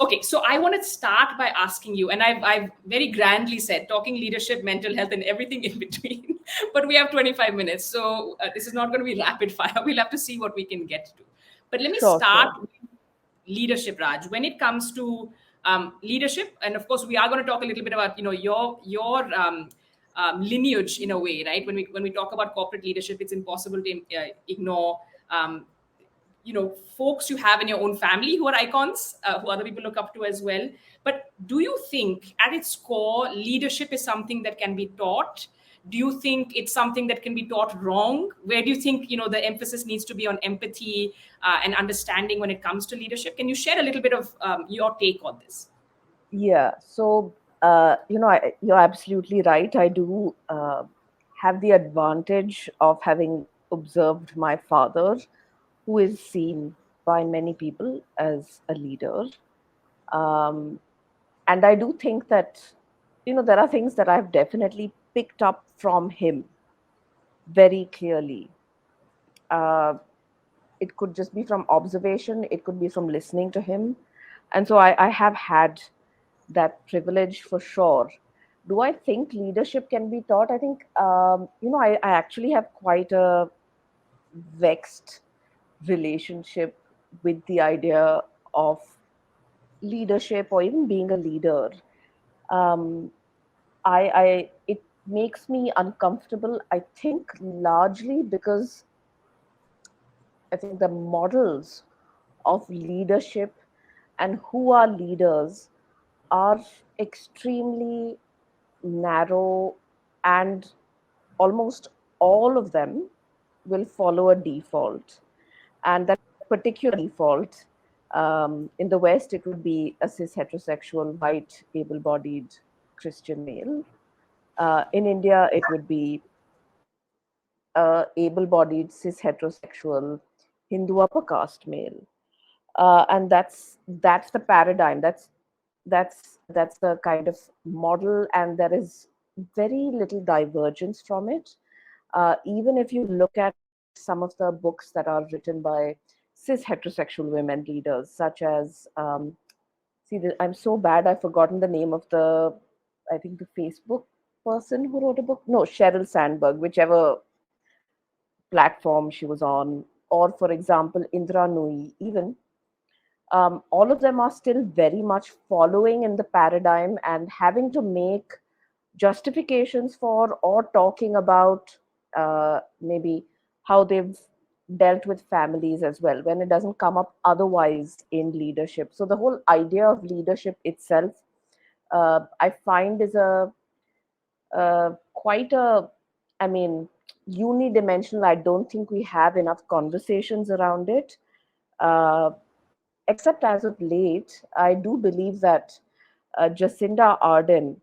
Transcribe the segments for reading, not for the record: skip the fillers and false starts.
Okay, so I want to start by asking you, and I've very grandly said talking leadership, mental health, and everything in between, but we have 25 minutes, so this is not going to be rapid fire. We'll have to see what we can get to. But let me Sure, start sure. with leadership, Raj. When it comes to leadership, and of course, we are going to talk a little bit about your lineage in a way, right? When we talk about corporate leadership, it's impossible to ignore. Um, Folks you have in your own family who are icons, who other people look up to as well. But do you think at its core leadership is something that can be taught? Do you think it's something that can be taught wrong? Where do you think the emphasis needs to be on empathy and understanding when it comes to leadership? Can you share a little bit of your take on this? Yeah. So, you're absolutely right. I do have the advantage of having observed my father, who is seen by many people as a leader. Um, and I do think that, there are things that I've definitely picked up from him very clearly. Uh, it could just be from observation, it could be from listening to him. And so I have had that privilege for sure. Do I think leadership can be taught? I think, I actually have quite a vexed relationship with the idea of leadership or even being a leader. Um, it makes me uncomfortable. I think largely because I think the models of leadership and who are leaders are extremely narrow, and almost all of them will follow a default. And that particular default, in the West, it would be a cis heterosexual, white, able bodied Christian male. In India, it would be able-bodied cis heterosexual Hindu upper caste male, and that's the paradigm. That's the kind of model, and there is very little divergence from it. Even if you look at some of the books that are written by cis heterosexual women leaders, such as I'm so bad. I've forgotten the name of I think the Facebook person who wrote a book. No, Sheryl Sandberg, whichever platform she was on, or for example, Indra Nui, even. All of them are still very much following in the paradigm and having to make justifications for or talking about maybe how they've dealt with families as well, when it doesn't come up otherwise in leadership. So the whole idea of leadership itself, I find, is a quite a, I mean, unidimensional. I don't think we have enough conversations around it. Uh, Except as of late, I do believe that Jacinda Ardern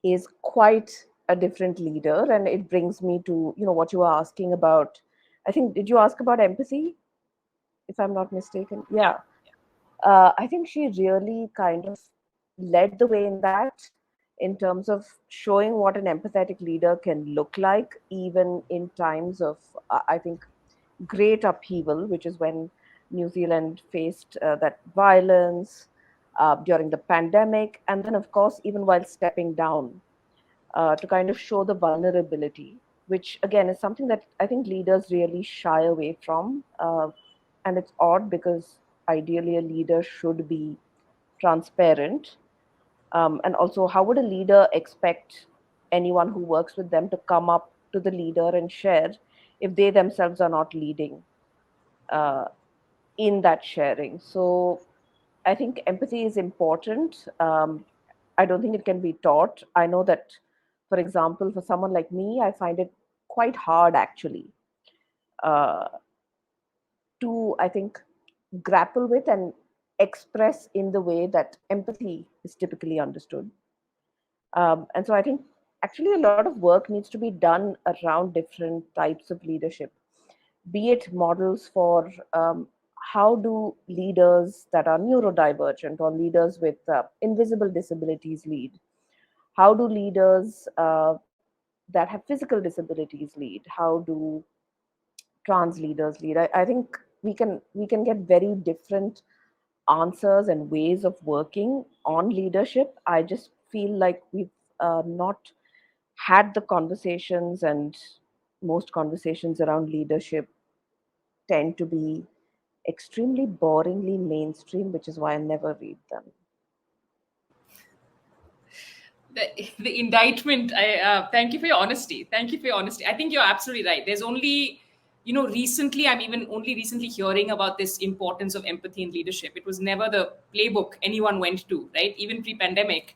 is quite a different leader, and it brings me to what you were asking about. I think, did you ask about empathy, if I'm not mistaken? Yeah. Yeah. I think she really kind of led the way in that, in terms of showing what an empathetic leader can look like, even in times of, I think, great upheaval, which is when New Zealand faced that violence during the pandemic, and then, of course, even while stepping down, to kind of show the vulnerability, which again is something that I think leaders really shy away from. And it's odd because ideally a leader should be transparent. And also, how would a leader expect anyone who works with them to come up to the leader and share if they themselves are not leading uh, in that sharing? So I think empathy is important. I don't think it can be taught. I know that, for example, for someone like me, I find it quite hard actually, uh, to, I think, grapple with and express in the way that empathy is typically understood. And so I think actually a lot of work needs to be done around different types of leadership, be it models for how do leaders that are neurodivergent or leaders with invisible disabilities lead? How do leaders that have physical disabilities lead? How do trans leaders lead? I think we can get very different answers and ways of working on leadership. I just feel like we've not had the conversations, and most conversations around leadership tend to be extremely boringly mainstream, which is why I never read them. The indictment, I thank you for your honesty. Thank you for your honesty. I think you're absolutely right. There's only, recently, I'm even only recently hearing about this importance of empathy in leadership. It was never the playbook anyone went to, right? Even pre-pandemic,